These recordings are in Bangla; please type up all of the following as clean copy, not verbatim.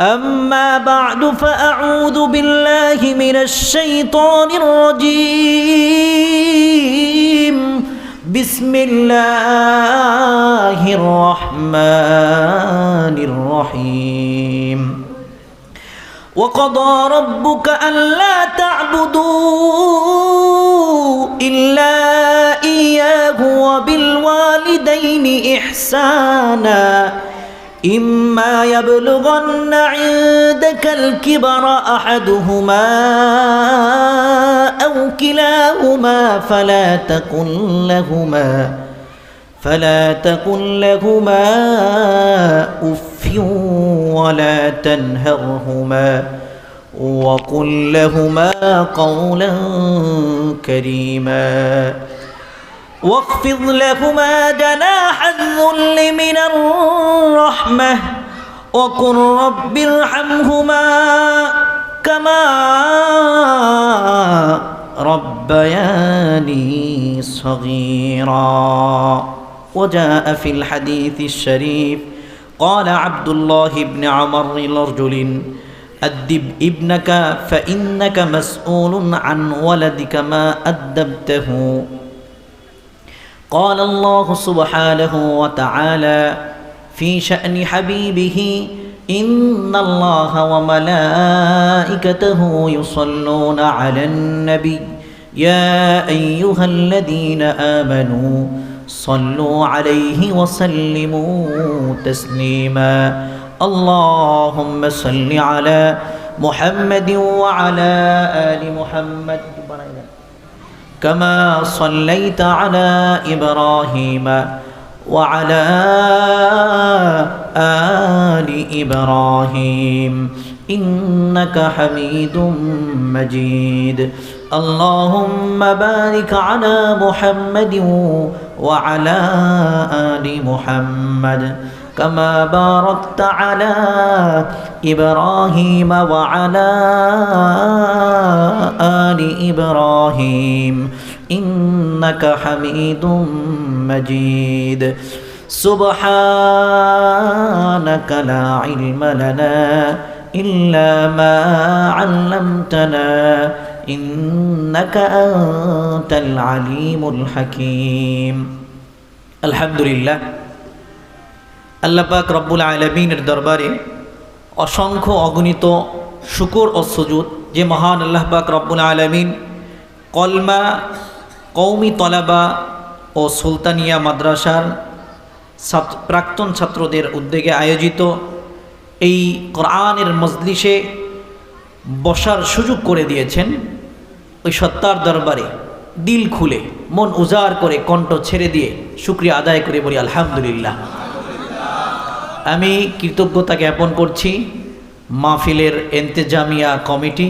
أما بعد فأعوذ بالله من الشيطان الرجيم بسم الله الرحمن الرحيم وقضى ربك ألا تعبدوا إلا إياه وبالوالدين إحسانا إما يبلغن عندك الكبر أحدهما أو كلاهما فلا تقل لهما أف ولا تنهرهما وقل لهما قولا كريما واخفض لهما جناح الذل من الرحمة وقل رب ارحمهما كما ربياني صغيرا. وجاء في الحديث الشريف قال عبد الله بن عمر لرجل أدب ابنك فإنك مسؤول عن ولدك ما أدبته. قال الله سبحانه وتعالى في شأن حبيبه إن الله وملائكته يصلون على النبي يا أيها الذين آمنوا صلوا عليه وسلموا تسليما. اللهم صل على محمد وعلى آل محمد كما صليت على إبراهيم وعلى آل إبراهيم إنك حميد مجيد. اللهم بارك على محمد وعلى آل محمد كما باركت على إبراهيم وعلى آل إبراهيم إنك حميد مجيد. سبحانك لا علم لنا إلا ما علمتنا إنك أنت العليم الحكيم. الحمد لله আল্লাহ পাক রব্বুল আলামিনের দরবারে অসংখ্য অগণিত শুকর ও সুজুদ যে মহান আল্লাহ পাক রব্বুল আলামিন কলমা কওমি তলাবা ও সুলতানিয়া মাদ্রাসার প্রাক্তন ছাত্রদের উদ্যোগে আয়োজিত এই কোরআনের মজলিসে বসার সুযোগ করে দিয়েছেন। ওই সত্তার দরবারে দিল খুলে মন উজাড় করে কণ্ঠ ছেড়ে দিয়ে শুকরিয়া আদায় করে বলি আলহামদুলিল্লাহ। আমি কৃতজ্ঞতা জ্ঞাপন করছি মাহফিলের ইন্তেজামিয়া কমিটি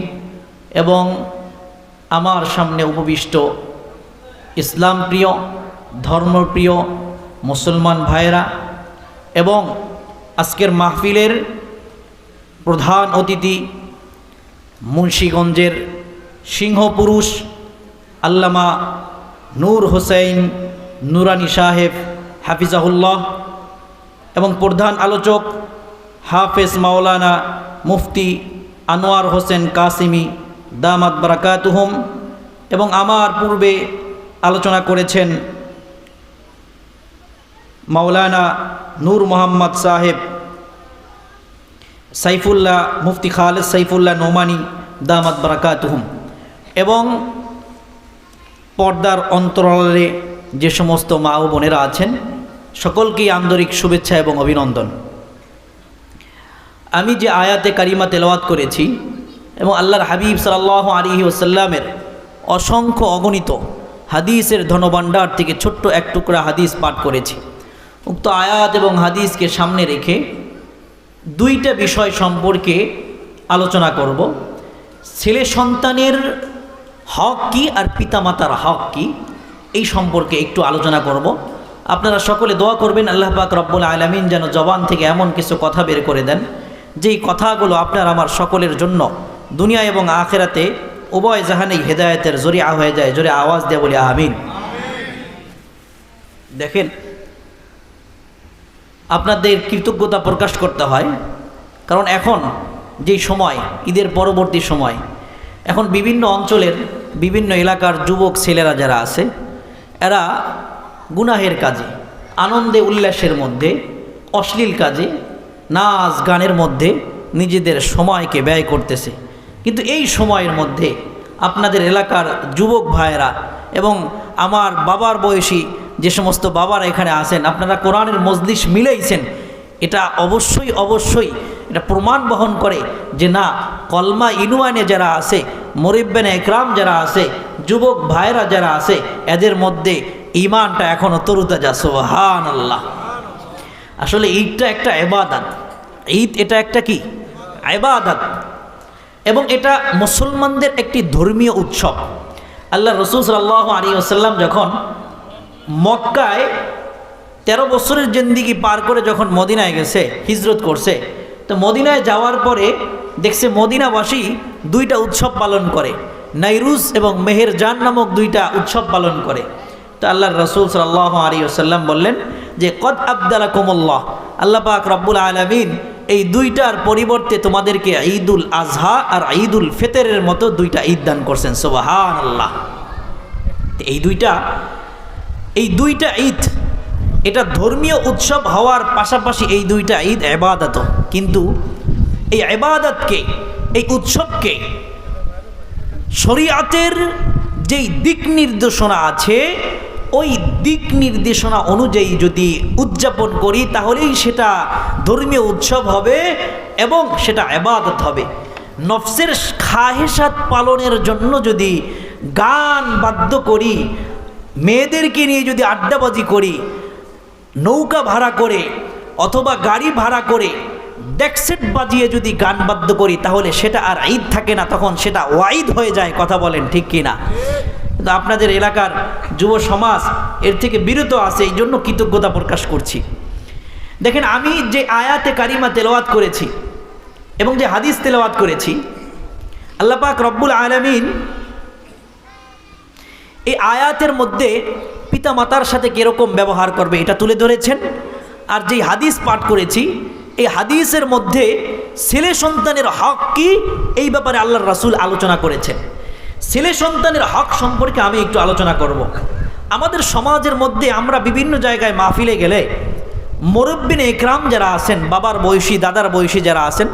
এবং আমার সামনে উপবিষ্ট ইসলাম প্রিয় ধর্মপ্রিয় মুসলমান ভাইরা এবং আজকের মাহফিলের প্রধান অতিথি মুন্সিগঞ্জের সিংহপুরুষ আল্লামা নূর হোসেন নুরানি সাহেব হাফিজাহুল্লাহ এবং প্রধান আলোচক হাফেজ মাওলানা মুফতি আনোয়ার হোসেন কাসিমি দামাত বারাকাতুহুম এবং আমার পূর্বে আলোচনা করেছেন মাওলানা নূর মোহাম্মদ সাহেব সাইফুল্লাহ মুফতি খালেদ সাইফুল্লাহ নোমানি দামাত বারাকাতুহুম এবং পর্দার অন্তরালে যে সমস্ত মা ও বোনেরা আছেন সকলকেই আন্তরিক শুভেচ্ছা এবং অভিনন্দন। আমি যে আয়াতে কারিমা তেলাওয়াত করেছি এবং আল্লাহর হাবিব সাল্লাল্লাহু আলাইহি ওয়াসাল্লামের অসংখ্য অগণিত হাদিসের ধনভাণ্ডার থেকে ছোট্ট এক টুকরা হাদিস পাঠ করেছি। উক্ত আয়াত এবং হাদিসকে সামনে রেখে দুইটা বিষয় সম্পর্কে আলোচনা করব। ছেলে সন্তানের হক কী আর পিতামাতার হক কী এই সম্পর্কে একটু আলোচনা করব। আপনারা সকলে দোয়া করবেন আল্লাহ পাক রব্বুল আলামিন যেন জবান থেকে এমন কিছু কথা বের করে দেন যেই কথাগুলো আপনার আমার সকলের জন্য দুনিয়া এবং আখিরাতে উভয় জাহানেই হেদায়েতের জরিয়া হয়ে যায়। জোরে আওয়াজ দিয়ে বলি আমিন। দেখেন, আপনাদের কৃতজ্ঞতা প্রকাশ করতে হয়। কারণ এখন যেই সময়, ঈদের পরবর্তী সময়, এখন বিভিন্ন অঞ্চলের বিভিন্ন এলাকার যুবক ছেলেরা যারা আছে, এরা গুনাহের কাজে, আনন্দে উল্লাসের মধ্যে, অশ্লীল কাজে, নাচ গানের মধ্যে নিজেদের সময়কে ব্যয় করতেছে। কিন্তু এই সময়ের মধ্যে আপনাদের এলাকার যুবক ভাইয়েরা এবং আমার বাবার বয়সী যে সমস্ত বাবারা এখানে আছেন, আপনারা কোরআনের মজলিস মিলাইছেন, এটা অবশ্যই এটা প্রমাণ বহন করে যে না, কলমা ইনুয়ানে যারা আছে, মুরিব্বানে একরাম যারা আছে, যুবক ভাইয়েরা যারা আছে, এদের মধ্যে ঈমানটা এখনও তরুতাজা। সুবহানাল্লাহ। আসলে ঈদটা একটা ইবাদত, ঈদ এটা একটা কি ইবাদত, এবং এটা মুসলমানদের একটি ধর্মীয় উৎসব। আল্লাহ রাসূল সাল্লাল্লাহু আলাইহি ওয়াসাল্লাম যখন মক্কায় 13 বছরের জিন্দেগি পার করে যখন মদিনায় গেছে, হিজরত করছে, তো মদিনায় যাওয়ার পরে দেখছে মদিনাবাসী দুইটা উৎসব পালন করে, নাইরুজ এবং মেহেরজান নামক দুইটা উৎসব পালন করে। তো আল্লাহর রাসূল সাল্লাল্লাহু আলাইহি ওয়াসাল্লাম বললেন যে কদ আবদালাকুমুল্লাহ, আল্লাহ পাক রব্বুল আলামিন এই দুইটার পরিবর্তে তোমাদেরকে ঈদুল আজহা আর ঈদুল ফিতরের মতো দুইটা ঈদ দান করছেন। সুবহানাল্লাহ। এই দুইটা ঈদ এটা ধর্মীয় উৎসব হওয়ার পাশাপাশি এই দুইটা ঈদ ইবাদত। কিন্তু এই ইবাদতকে, এই উৎসবকে শরীয়তের যেই দিক নির্দেশনা আছে, ওই দিক নির্দেশনা অনুযায়ী যদি উদযাপন করি তাহলেই সেটা ধর্মীয় উৎসব হবে এবং সেটা ইবাদত হবে। নফসের খাহেসাত পালনের জন্য যদি গান বাদ্য করি, মেয়েদেরকে নিয়ে যদি আড্ডাবাজি করি, নৌকা ভাড়া করে অথবা গাড়ি ভাড়া করে ডেকসেট বাজিয়ে যদি গান বাদ্য করি, তাহলে সেটা আর ঈদ থাকে না, তখন সেটা ওয়াইদ হয়ে যায়। কথা বলেন ঠিক কি না? কিন্তু আপনাদের এলাকার যুব সমাজ এর থেকে বিরত আছে, এই জন্য কৃতজ্ঞতা প্রকাশ করছি। দেখেন, আমি যে আয়াতে কারিমা তেলাওয়াত করেছি এবং যে হাদিস তেলাওয়াত করেছি, আল্লাহ পাক রব্বুল আলামিন এই আয়াতের মধ্যে পিতা মাতার সাথে কীরকম ব্যবহার করবে এটা তুলে ধরেছেন। আর যেই হাদিস পাঠ করেছি, এই হাদিসের মধ্যে ছেলে সন্তানের হক কি, এই ব্যাপারে আল্লাহর রাসূল আলোচনা করেছেন। ছেলে সন্তানের হক সম্পর্কে আমি একটু আলোচনা করব। আমাদের সমাজের মধ্যে আমরা বিভিন্ন জায়গায় মাহফিলে গেলে মুরব্বিনে ইকরাম যারা আছেন, বাবার বয়সী, দাদার বয়সী যারা আছেন,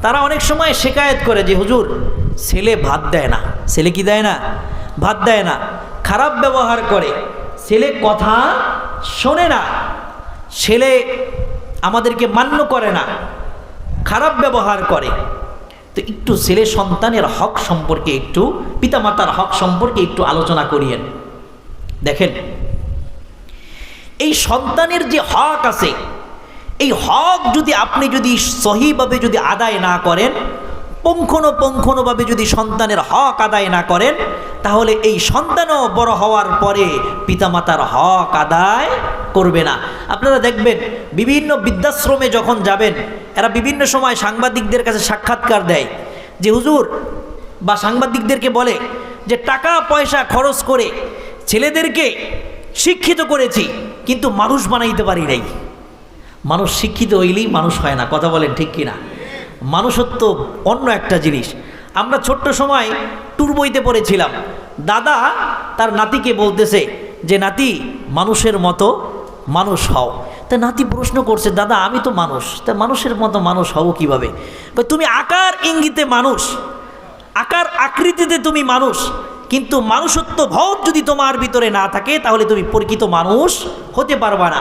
তারা অনেক সময় শিকায়েত করে যে হুজুর, ছেলে ভাত দেয় না। ছেলে কি দেয় না? ভাত দেয় না, খারাপ ব্যবহার করে, ছেলে কথা শোনে না, ছেলে আমাদেরকে মান্য করে না, খারাপ ব্যবহার করে। তো একটু ছেলে সন্তানের হক সম্পর্কে, একটু পিতামাতার হক সম্পর্কে একটু আলোচনা করিয়েন। দেখেন, এই সন্তানের যে হক আছে, এই হক যদি আপনি সহিভাবে যদি আদায় না করেন, পুঙ্খানুপুঙ্খভাবে যদি সন্তানের হক আদায় না করেন, তাহলে এই সন্তানও বড় হওয়ার পরে পিতামাতার হক আদায় করবে না। আপনারা দেখবেন বিভিন্ন বৃদ্ধাশ্রমে যখন যাবেন, এরা বিভিন্ন সময় সাংবাদিকদের কাছে সাক্ষাৎকার দেয় যে হুজুর, বা সাংবাদিকদেরকে বলে যে টাকা পয়সা খরচ করে ছেলেদেরকে শিক্ষিত করেছি, কিন্তু মানুষ বানাইতে পারি নাই। মানুষ শিক্ষিত হইলেই মানুষ হয় না। কথা বলেন ঠিক কিনা? মানুষত্ব অন্য একটা জিনিস। আমরা ছোট্ট সময় ট্যুর বইতে পড়েছিলাম, দাদা তার নাতিকে বলতেছে যে নাতি, মানুষের মতো মানুষ হও। তা নাতি প্রশ্ন করছে, দাদা আমি তো মানুষ, তা মানুষের মতো মানুষ হব কীভাবে? তুমি আকার ইঙ্গিতে মানুষ, আকার আকৃতিতে তুমি মানুষ, কিন্তু মানুষত্ব ভাব যদি তোমার ভিতরে না থাকে, তাহলে তুমি প্রকৃত মানুষ হতে পারবা না।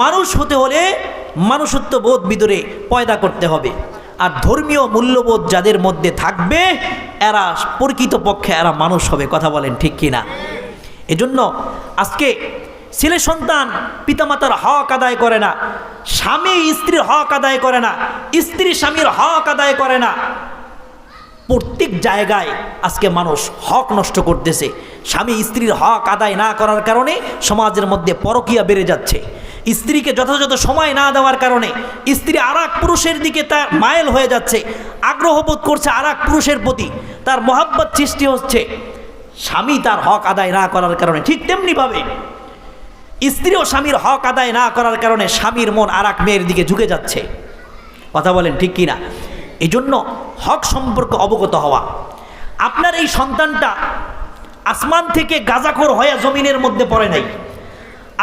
মানুষ হতে হলে মানুষত্ব বোধ ভিতরে পয়দা করতে হবে। আর ধর্মীয় মূল্যবোধ যাদের মধ্যে থাকবে, এরা প্রকৃতপক্ষে এরা মানুষ হবে। কথা বলেন ঠিক কিনা? এজন্য আজকে ছেলে সন্তান পিতামাতার হক আদায় করে না, স্বামী স্ত্রীর হক আদায় করে না, স্ত্রী স্বামীর হক আদায় করে না। প্রত্যেক জায়গায় আজকে মানুষ হক নষ্ট করতেছে। স্বামী স্ত্রীর হক আদায় না করার কারণে সমাজের মধ্যে পরকীয়া বেড়ে যাচ্ছে। স্ত্রীকে যথাযথ সময় না দেওয়ার কারণে স্ত্রী আরেক পুরুষের দিকে তার মাইল হয়ে যাচ্ছে, আগ্রহ বোধ করছে আরেক পুরুষের প্রতি, তার মহাব্বত সৃষ্টি হচ্ছে স্বামী তার হক আদায় না করার কারণে। ঠিক তেমনিভাবে স্ত্রী ও স্বামীর হক আদায় না করার কারণে স্বামীর মন আরেক মেয়ের দিকে ঝুঁকে যাচ্ছে। কথা বলেন ঠিক কিনা? এই জন্য হক সম্পর্কে অবগত হওয়া। আপনার এই সন্তানটা আসমান থেকে গাঁজাখোর হয়ে জমিনের মধ্যে পড়ে নাই,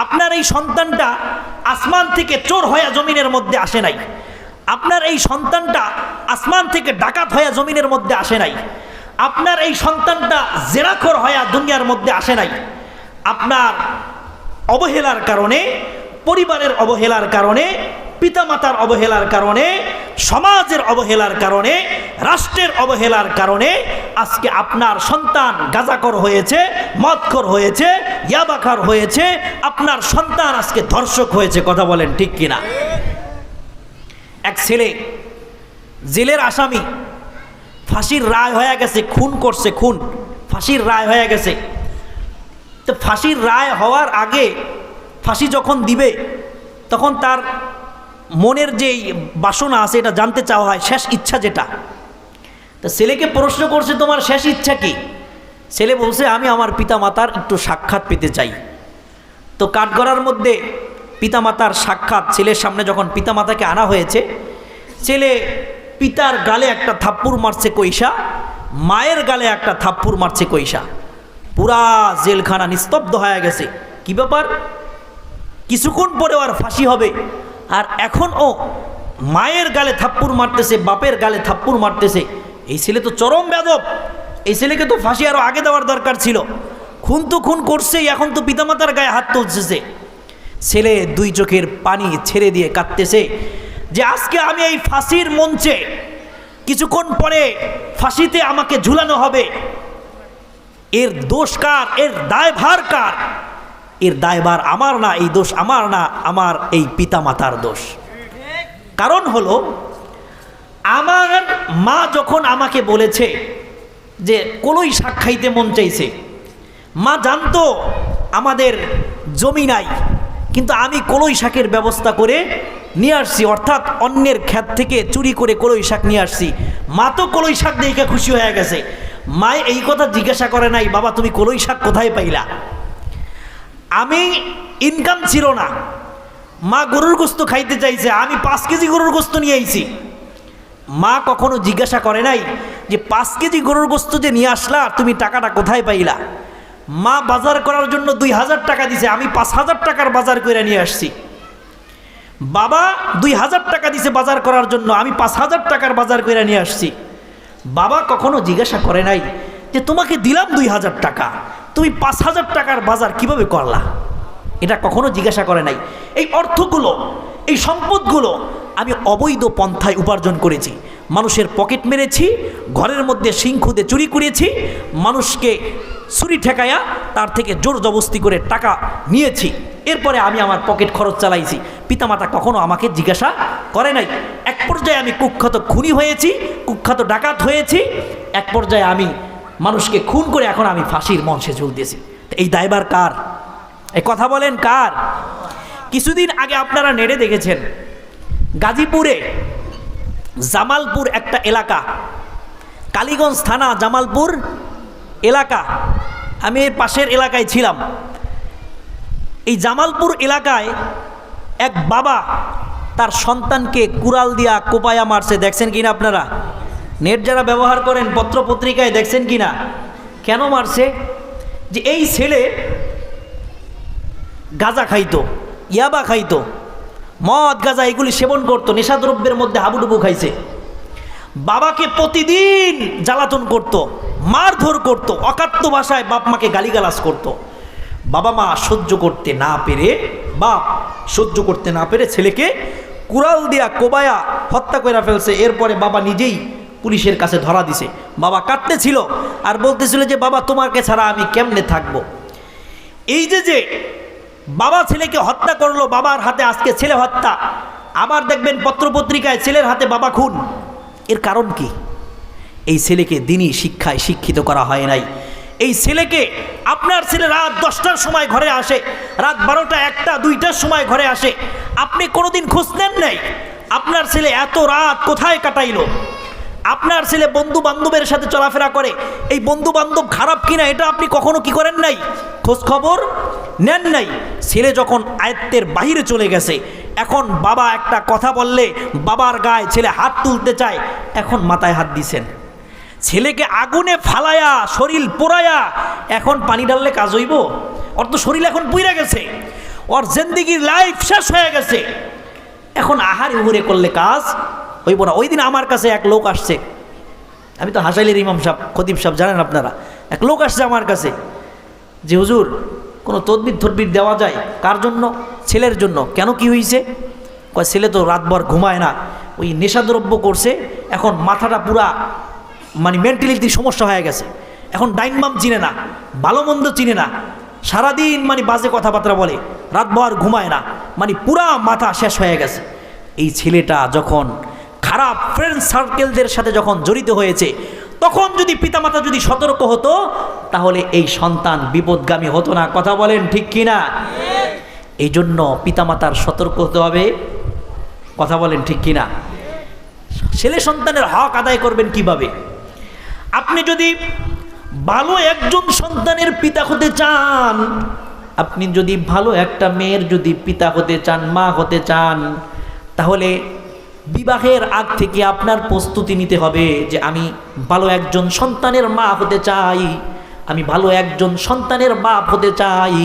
আপনার এই সন্তানটা আসমান থেকে চোর হয়ে জমিনের মধ্যে আসে নাই, আপনার এই সন্তানটা আসমান থেকে ডাকাত হয়ে জমিনের মধ্যে আসে নাই, আপনার এই সন্তানটা জেনাখোর হয়ে দুনিয়ার মধ্যে আসে নাই। আপনার অবহেলার কারণে, পরিবারের অবহেলার কারণে, পিতামাতার অবহেলার কারণে, সমাজের অবহেলার কারণে, রাষ্ট্রের অবহেলার কারণে আজকে আপনার সন্তান গাঁজাখোর হয়েছে, মদখোর হয়েছে, ইয়াবাখোর হয়েছে, আপনার সন্তান আজকে ধর্ষক হয়েছে। কথা বলেন ঠিক কিনা? এক ছেলে জেলের আসামি, ফাঁসির রায় হয়ে গেছে, খুন করছে, খুন, ফাঁসির রায় হয়ে গেছে। তো ফাঁসির রায় হওয়ার আগে, ফাঁসি যখন দিবে তখন তার মনের যে বাসনা আছে এটা জানতে চাওয়া হয়, শেষ ইচ্ছা যেটা। তো ছেলেকে প্রশ্ন করছে, তোমার শেষ ইচ্ছা কি? ছেলে বলছে, আমি আমার পিতামাতার একটু সাক্ষাৎ পেতে চাই। তো কাঠগড়ার মধ্যে পিতামাতার সাক্ষাৎ, ছেলের সামনে যখন পিতামাতাকে আনা হয়েছে, ছেলে পিতার গালে একটা থাপ্পড় মারছে কইসা, মায়ের গালে একটা থাপ্পড় মারছে কইসা। পুরা জেলখানা নিস্তব্ধ হয়ে গেছে। কি ব্যাপার? কিছুক্ষণ পরে আর ফাঁসি হবে, আর এখন ও মায়ের গালে থাপ্পড় মারতেছে, বাপের গালে থাপ্পড় মারতেছে। এই ছেলে তো চরম বেয়াদব, এই ছেলেকে তো ফাঁসি আরও আগে দেওয়ার দরকার ছিল। খুন তো খুন করছেই, এখন তো পিতামাতার গায়ে হাত তুলতেছে। ছেলে দুই চোখের পানি ছেড়ে দিয়ে কাঁদতেছে যে আজকে আমি এই ফাঁসির মঞ্চে, কিছুক্ষণ পরে ফাঁসিতে আমাকে ঝুলানো হবে, এর দোষ কার? এর দায়ভার কার? এর দায়ভার আমার না, এই দোষ আমার না, আমার এই পিতামাতার দোষ। কারণ হলো, আমার মা যখন আমাকে বলেছে যে কলই শাক খাইতে মন চাইছে, মা জানতো আমাদের জমি নাই, কিন্তু আমি কলই শাকের ব্যবস্থা করে নিয়ে আসছি, অর্থাৎ অন্যের ক্ষেত থেকে চুরি করে কলই শাক নিয়ে আসছি। মা তো কলই শাক দেখে খুশি হয়ে গেছে। মা এই কথা জিজ্ঞাসা করে নাই, বাবা তুমি কলই শাক কোথায় পাইলা? আমি ইনকাম ছিল না, মা গরুর গোস্ত খাইতে চাইছে, আমি 5 কেজি গরুর গোস্ত নিয়ে আইছি। মা কখনো জিজ্ঞাসা করে নাই যে 5 কেজি গরুর গোস্ত যে নিয়ে আসলা, তুমি টাকাটা কোথায় পাইলা? মা বাজার করার জন্য 2000 টাকা দিছে, আমি 5000 টাকার বাজার করে নিয়ে আসছি। বাবা 2000 টাকা দিছে বাজার করার জন্য, আমি 5000 টাকার বাজার করে নিয়ে আসছি। বাবা কখনো জিজ্ঞাসা করে নাই যে তোমাকে দিলাম 2000 টাকা, তুমি 5000 টাকার বাজার কিভাবে করলা? এটা কখনো জিজ্ঞাসা করে নাই। এই অর্থগুলো, এই সম্পদগুলো আমি অবৈধ পন্থায় উপার্জন করেছি, মানুষের পকেট মেরেছি, ঘরের মধ্যে শিং খুদে চুরি করেছি, মানুষকে চুরি ঠেকায়া তার থেকে জোর জবস্তি করে টাকা নিয়েছি, এরপরে আমি আমার পকেট খরচ চালাইছি। পিতামাতা কখনো আমাকে জিজ্ঞাসা করে নাই। এক পর্যায়ে আমি কুখ্যাত খুনি হয়েছি, কুখ্যাত ডাকাত হয়েছি, এক পর্যায়ে আমি মানুষকে খুন করে এখন আমি ফাঁসির মঞ্চে ঝুলতেছি। এই দায়ভার কার? এই কথা বলেন কার? কিছুদিন আগে আপনারা নেড়ে দেখেছেন, গাজীপুরে জামালপুর একটা এলাকা, কালীগঞ্জ থানা জামালপুর এলাকা, আমি এর পাশের এলাকায় ছিলাম। এই জামালপুর এলাকায় এক বাবা তার সন্তানকে কুড়াল দিয়া কোপায়া মারছে। দেখছেন কিনা আপনারা? নেট যারা ব্যবহার করেন, পত্র পত্রিকায় দেখছেন কিনা? কেন মারছে? যে এই ছেলে গাঁজা খাইতো, ইয়াবা খাইতো, মদ গাঁজা এগুলি সেবন করতো, নেশাদ্রব্যের মধ্যে হাবুডুবু খাইছে। বাবাকে প্রতিদিন জ্বালাতন করত, মারধর করত, অকাত্য ভাষায় বাপ মাকে গালিগালাজ করত। বাবা মা সহ্য করতে না পেরে, বাপ সহ্য করতে না পেরে ছেলেকে কুড়াল দিয়া কোবায়া হত্যা করে ফেলছে। এরপরে বাবা নিজেই পুলিশের কাছে ধরা দিছে। বাবা কাঁদতেছিল আর বলতেছিল যে বাবা তোমাকে ছাড়া আমি কেমনে থাকবো। এই যে বাবা ছেলেকে হত্যা করলো, বাবার হাতে আজকে ছেলে হত্যা, আবার দেখবেন পত্রপত্রিকায় ছেলের হাতে বাবা খুন। এর কারণ কি? এই ছেলেকে দিনই শিক্ষায় শিক্ষিত করা হয় নাই। এই ছেলেকে, আপনার ছেলে রাত 10টার সময় ঘরে আসে, রাত 12টা, 1টা, 2টার সময় ঘরে আসে, আপনি কোনোদিন খোঁজ নেন নাই আপনার ছেলে এত রাত কোথায় কাটাইলো। আপনার ছেলে বন্ধু বান্ধবের সাথে চলাফেরা করে, এই বন্ধু বান্ধব খারাপ কিনা এটা আপনি কখনো কি করেন নাই? খোঁজ খবর নেন নাই। ছেলে যখন আয়ত্তের বাহিরে চলে গেছে, এখন বাবা একটা কথা বললে বাবার গায়ে ছেলে হাত তুলতে চায়, এখন মাথায় হাত দিছেন। ছেলেকে আগুনে ফালায়া শরীর পোড়ায়া এখন পানি ঢাললে কাজ হইব? ওর তো শরীর এখন পুইরা গেছে, ওর জিন্দেগির লাইফ শেষ হয়ে গেছে, এখন আহারে উহুরে করলে কাজ হইব না। ওই দিন আমার কাছে এক লোক আসছে, আমি তো হাসাইলের ইমাম সাহেব, খতিব সাহেব জানেন আপনারা, এক লোক আসছে আমার কাছে যে হুজুর কোনো তদবির দেওয়া যায়? কার জন্য? ছেলের জন্য। কেন, কি হয়েছে? কয় ছেলে তো রাতভর ঘুমায় না, ওই নেশাদ্রব্য করছে, এখন মাথাটা পুরা মানে মেন্টালিটি সমস্যা হয়ে গেছে, এখন ডাইন বাম চিনে না, ভালো মন্দ চিনে না, সারাদিন মানে বাজে কথাবার্তা বলে, রাতভর ঘুমায় না, মানে পুরা মাথা শেষ হয়ে গেছে। এই ছেলেটা যখন খারাপ ফ্রেন্ড সার্কেলদের সাথে যখন জড়িত হয়েছে, তখন যদি পিতামাতা যদি সতর্ক হতো তাহলে এই সন্তান বিপদগামী হতো না। কথা বলেন ঠিক কিনা? এই জন্য পিতামাতার সতর্ক হতে হবে। কথা বলেন ঠিক কিনা? ছেলে সন্তানের হক আদায় করবেন কিভাবে? আপনি যদি ভালো একজন সন্তানের পিতা হতে চান, আপনি যদি ভালো একটা মেয়ের যদি পিতা হতে চান, মা হতে চান, তাহলে বিবাহের আগ থেকে আপনার প্রস্তুতি নিতে হবে যে আমি ভালো একজন সন্তানের মা হতে চাই, আমি ভালো একজন সন্তানের বাপ হতে চাই।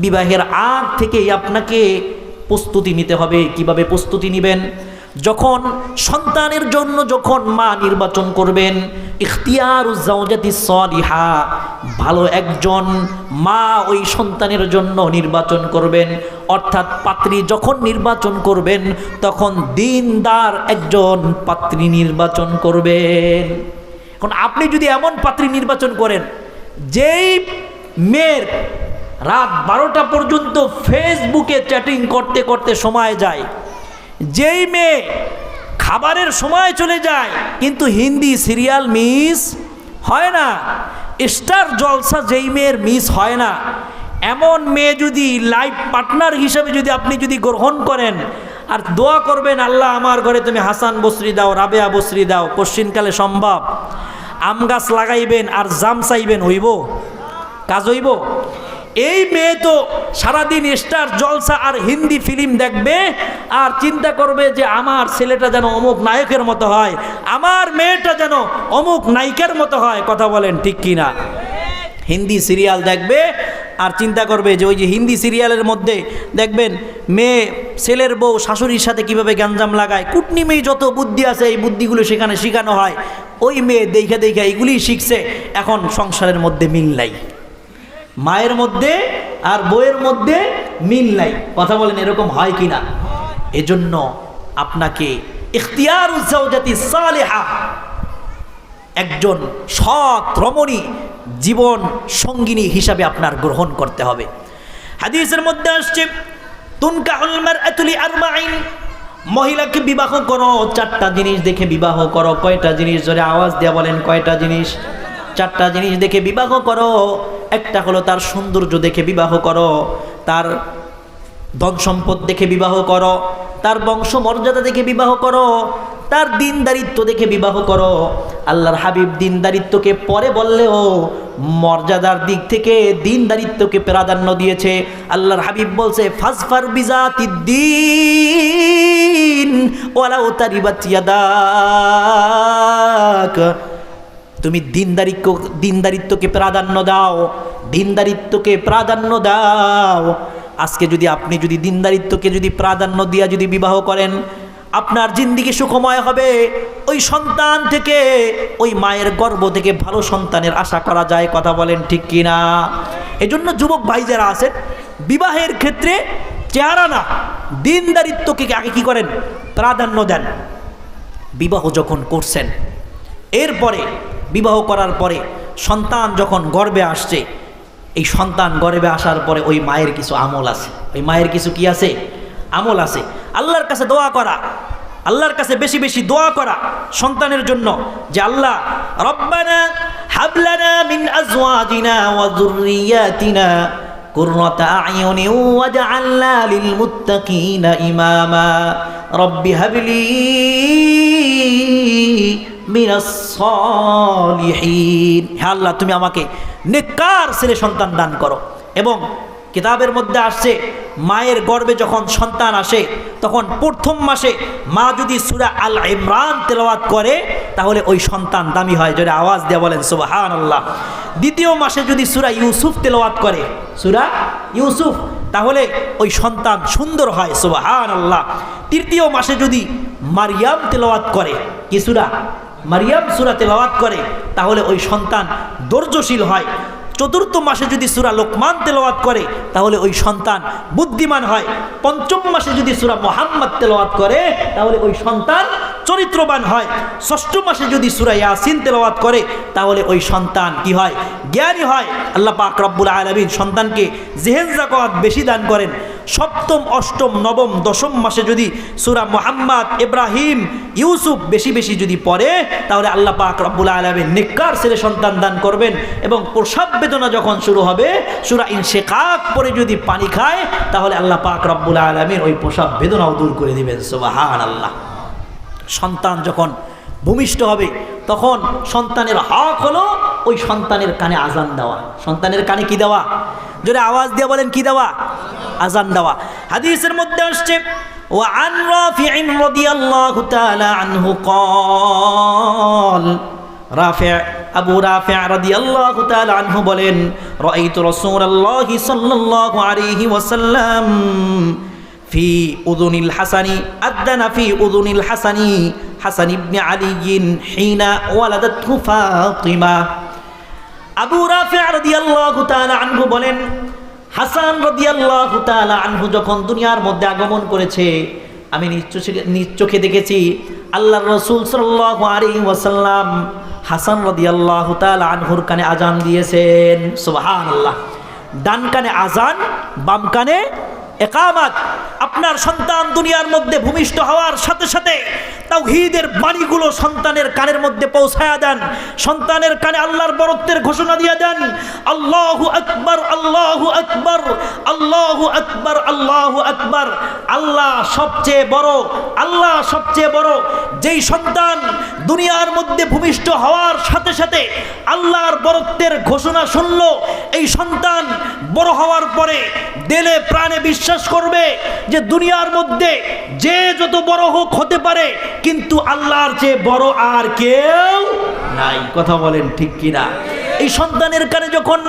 বিবাহের আগ থেকেই আপনাকে প্রস্তুতি নিতে হবে। কিভাবে প্রস্তুতি নেবেন? যখন সন্তানের জন্য যখন মা নির্বাচন করবেন, ইখতিয়ারুজ জাওজাতিস সালিহা, ভালো একজন মা ওই সন্তানের জন্য নির্বাচন করবেন। অর্থাৎ পাত্রী যখন নির্বাচন করবেন তখন দিনদার একজন পাত্রী নির্বাচন করবেন। এখন আপনি যদি এমন পাত্রী নির্বাচন করেন যেই মেয়ের রাত 12টা পর্যন্ত ফেসবুকে চ্যাটিং করতে করতে সময় যায়, যেই মেয়ে খাবারের সময় চলে যায় কিন্তু হিন্দি সিরিয়াল মিস হয় না, স্টার জলসা যেই মেয়ের মিস হয় না, এমন মেয়ে যদি লাইফ পার্টনার হিসেবে যদি আপনি যদি গ্রহণ করেন আর দোয়া করবেন, আল্লাহ আমার ঘরে তুমি হাসান বসরি দাও, রাবেয়া বসরি দাও, কোশ্চিনকালে সম্ভব। আম গাছ লাগাইবেন আর জাম চাইবেন, হইব? কাজ হইব? এই মেয়ে তো সারাদিন স্টার জলসা আর হিন্দি ফিল্ম দেখবে আর চিন্তা করবে যে আমার ছেলেটা যেন অমুক নায়কের মতো হয়, আমার মেয়েটা যেন অমুক নায়িকার মতো হয়। কথা বলেন ঠিক কিনা? হিন্দি সিরিয়াল দেখবে আর চিন্তা করবে যে ওই যে হিন্দি সিরিয়ালের মধ্যে দেখবেন মেয়ে ছেলের বউ শাশুড়ির সাথে কিভাবে গ্যাঞ্জাম লাগায়, কুটনিমেই যত বুদ্ধি আছে এই বুদ্ধিগুলো সেখানে শেখানো হয়। ওই মেয়ে দেখে দেখে এইগুলি শিখছে। এখন সংসারের মধ্যে মিল নাই, মায়ের মধ্যে আর বউয়ের মধ্যে মিল নাই। কথা বলেন এরকম হয় কিনা? এজন্য আপনাকে ইখতিয়ারুজ জাওজাতিস সালিহা, একজন সৎ রমণী জীবন সঙ্গিনী হিসাবে আপনার গ্রহণ করতে হবে। হাদিসের মধ্যে আসছে তুনকাহুল মারআতু লিআরবাঈন, মহিলাকে বিবাহ করো 4টা জিনিস দেখে বিবাহ করো। কয়টা জিনিস? জোরে আওয়াজ দিয়ে বলেন, কয়টা জিনিস? 4টা জিনিস দেখে বিবাহ করো। একটা হলো তার সৌন্দর্য দেখে বিবাহ করো, তার ধন সম্পদ দেখে বিবাহ করো, তার বংশ মর্যাদা দেখে বিবাহ করো, তার দিনদারিত্ব দেখে বিবাহ করো। আল্লাহর হাবিব দিনদারিত্বকে পরে বললেও মর্যাদার দিক থেকে দিনদারিত্বকে প্রাধান্য দিয়েছে। আল্লাহর হাবিব বলছে ফাজফার বিজাতিদ্দিন ওয়ালাউ তারিবাত ইয়াদাক, তুমি দিনদারিত্বকে প্রাধান্য দাও, দিনদারিত্বকে প্রাধান্য দাও। আজকে যদি আপনি যদি দিনদারিত্বকে যদি প্রাধান্য দিয়া যদি বিবাহ করেন, আপনার জিন্দেগি সুখময় হবে। ওই সন্তান থেকে, ওই মায়ের গর্ভ থেকে ভালো সন্তানের আশা করা যায়। কথা বলেন ঠিক কিনা? এজন্য যুবক ভাই যারা আছেন, বিবাহের ক্ষেত্রে চেহারা না, দিনদারিত্বকে আগে কি করেন? প্রাধান্য দেন। বিবাহ যখন করছেন, এরপরে বিবাহ করার পরে সন্তান যখন গর্ভে আসছে, এই সন্তান গর্ভে আসার পরে ওই মায়ের কিছু আমল আছে। ওই মায়ের কিছু কি আছে? আমল আছে। আল্লাহর কাছে দোয়া করা, আল্লাহর কাছে বেশি বেশি দোয়া করা সন্তানের জন্য, যে আল্লাহ রব্বানা হাবলানা মিন আজওয়াজিনা ওয়া যুররিয়াতিনা কুররাতা আ'য়ুনি ওয়াজআলনা লিল মুত্তাকিনা ইমামা রব্বি হাবলি মিনাস সালিহিন। হে আল্লাহ, তুমি আমাকে নেককার ছেলে সন্তান দান করো এবং কিতাবের মধ্যে আসছে মায়ের গর্ভে যখন সন্তান আসে তখন প্রথম মাসে মা যদি সূরা আল ইমরান তেলাওয়াত করে তাহলে ওই সন্তান দামি হয়, যদি আওয়াজ দিয়ে বলেন সুবহানাল্লাহ। দ্বিতীয় মাসে যদি সূরা ইউসুফ তেলাওয়াত করে, সূরা ইউসুফ, তাহলে ওই সন্তান সুন্দর হয়, সুবহানাল্লাহ। তৃতীয় মাসে যদি মারিয়াম তেলাওয়াত করে, কি সূরা? মারিয়াম সূরা তেলাওয়াত করে, তাহলে ওই সন্তান ধৈর্যশীল হয়। চতুর্থ মাসে যদি সূরা লোকমান তেলাওয়াত করে তাহলে ওই সন্তান বুদ্ধিমান হয়। পঞ্চম মাসে যদি সূরা মুহাম্মদ তেলাওয়াত করে তাহলে ওই সন্তান চরিত্রবান হয়। ষষ্ঠ মাসে যদি সূরা ইয়াসিন তেলাওয়াত করে তাহলে ওই সন্তান কি হয়? জ্ঞানী হয়। আল্লাহ পাক রব্বুল আলামিন সন্তানকে জেহেন যাকাত বেশি দান করেন। সপ্তম, অষ্টম, নবম, দশম মাসে যদি সূরা মুহাম্মদ, ইব্রাহিম, ইউসুফ বেশি বেশি যদি পড়ে তাহলে আল্লাহ পাক রব্বুল আলামিন নেককার ছেলে সন্তান দান করবেন। এবং প্রসব বেদনা যখন শুরু হবে সূরা ইনশিকাক পরে যদি পানি খায় তাহলে আল্লাহ পাক রব্বুল আলামিন ওই প্রসব বেদনাও দূর করে দিবেন, সুবহানাল্লাহ। সন্তান যখন ভূমিষ্ঠ হবে তখন সন্তানের হক হলো ওই সন্তানের কানে আজান দেওয়া। সন্তানের কানে কি দেওয়া? যদি আওয়াজ দিয়ে বলেন কি দেওয়া? আজান দেওয়া। হাদিসের মধ্যে আসছে وعن رافع رضي الله تعالى عنه قال رافع أبو رافع رضي الله تعالى عنه বলেন رأيت رسول الله صلى الله عليه وسلم في أذن الحسن أذن في أذن الحسن حسن بن علي حين ولدته فاطمة আবু রাফি রাদিয়াল্লাহু তাআলা আনহু বলেন হাসান রাদিয়াল্লাহু তাআলা আনহু যখন দুনিয়ার মধ্যে আগমন করেছে আমি নিজ চোখে দেখেছি আল্লাহর রাসূল সাল্লাল্লাহু আলাইহি ওয়াসাল্লাম হাসান রাদিয়াল্লাহু তাআলা আনহুর কানে আজান দিয়েছেন, সুবহানাল্লাহ। ডান কানে আজান, বাম কানে ইকামত। আপনার সন্তান দুনিয়ার মধ্যে ভূমিষ্ঠ হওয়ার সাথে সাথে তাওহীদের বাণীগুলো সন্তানের কানের মধ্যে পৌঁছায়া দেন। সন্তানের কানে আল্লাহর বরত্বের ঘোষণা দিয়ে দেন, আল্লাহু আকবার, আল্লাহু আকবার, আল্লাহু আকবার, আল্লাহু আকবার। আল্লাহ সবচেয়ে বড়, আল্লাহ সবচেয়ে বড়। যেই সন্তান দুনিয়ার মধ্যে ভূমিষ্ঠ হওয়ার সাথে সাথে আল্লাহর বরত্বের ঘোষণা শুনল, এই সন্তান বড় হওয়ার পরে দিলে প্রাণে বিশ্বাস করবে যে দুনিয়ার মধ্যে যে যত বড় হোক হতে পারে কিন্তু আল্লাহর চেয়ে বড় আর কেউ নাই। কথা বলেন ঠিক কিনা? এই সন্তানের কানে যখন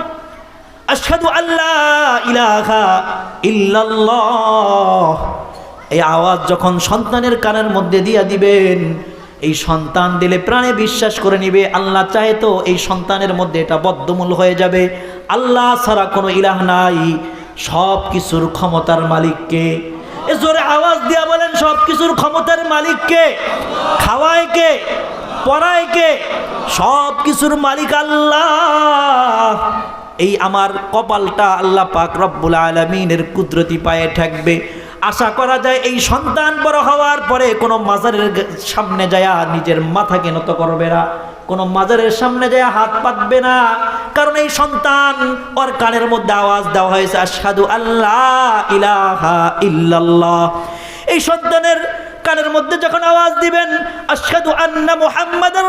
আশহাদু আল্লা ইলাহা ইল্লাল্লাহ এই আওয়াজ যখন সন্তানের কানের মধ্যে দিয়া দিবেন, এই সন্তান দিলে প্রাণে বিশ্বাস করে নিবে আল্লাহ চাহে তো এই সন্তানের মধ্যে এটা বদ্ধমূল হয়ে যাবে। আল্লাহ ছাড়া কোনো ইলাহ নাই, সব কিছুর ক্ষমতার মালিককে। এ জোরে আওয়াজ দিয়া বলেন, সব কিছুর ক্ষমতার মালিককে। খাওয়ায় কে? পড়ায় কে? সব কিছুর মালিক আল্লাহ। এই আমার কপালটা আল্লাহ পাক রব্বুল আলামিনের কুদরতি পায়ে ঠেকবে। আশা করা যায় এই সন্তান বড় হওয়ার পরে কোনো মাজারের সামনে যায় নিজের মাথাকে নত করবে না, কোনো মাজারের সামনে যায় হাত পাতবে না, কারণ এই সন্তান ওর কানের মধ্যে আওয়াজ দেওয়া হয়েছে আশহাদু আল্লা ইলাহা ইল্লাল্লাহ। এই সন্তানের কানের মধ্যে যখন আওয়াজ দিবেন আশহাদু আন্না মুহাম্মাদার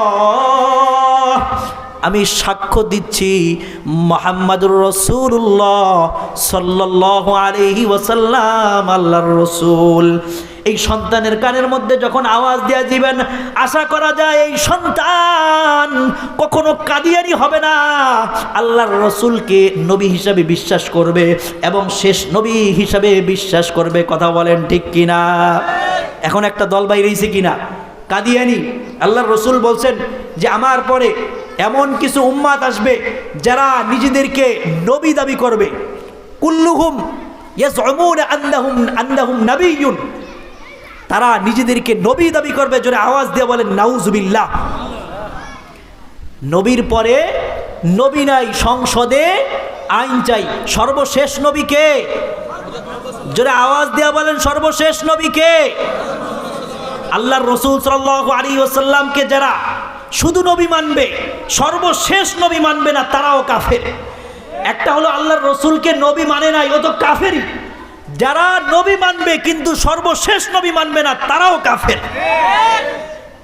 রাসূলুল্লাহ, আমি সাক্ষ্য দিচ্ছি মুহাম্মাদুর রাসূলুল্লাহ সাল্লাল্লাহু আলাইহি ওয়াসাল্লাম আল্লাহর রাসূল। এই সন্তানের কানের মধ্যে যখন আওয়াজ দিয়ে দিবেন আশা করা যায় এই সন্তান কখনো কাদিয়ানি হবে না, আল্লাহর রাসূলকে নবী হিসাবে বিশ্বাস করবে এবং শেষ নবী হিসাবে বিশ্বাস করবে। কথা বলেন ঠিক কিনা? এখন একটা দল বাইরে হয়েছে কিনা? কাদিয়ানি। আল্লাহর রাসূল বলছেন যে আমার পরে এমন কিছু উম্মাত আসবে যারা নিজেদেরকে নবী দাবি করবে, কুল্লুহুম ইয়াজউমুনা আন্নাহুম নাবিয়্যুন, তারা নিজেদেরকে নবী দাবি করবে। জোরে আওয়াজ দিয়ে বলেন নাউজুবিল্লাহ। নবীর পরে নবী নাই, সংসদে আইন চাই। সর্বশেষ নবী কে? জোরে আওয়াজ দিয়ে বলেন সর্বশেষ নবী কে? আল্লাহর রাসূল সাল্লাল্লাহু আলাইহি ওয়াসাল্লামকে যারা শুধু নবী মানবে, সর্বশেষ নবী মানবে না, তারাও কাফের। একটা হলো আল্লাহর রাসূলকে নবী মানে নাই, ও তো কাফেরই। যারা নবী মানবে কিন্তু সর্বশেষ নবী মানবে না, তারাও কাফের।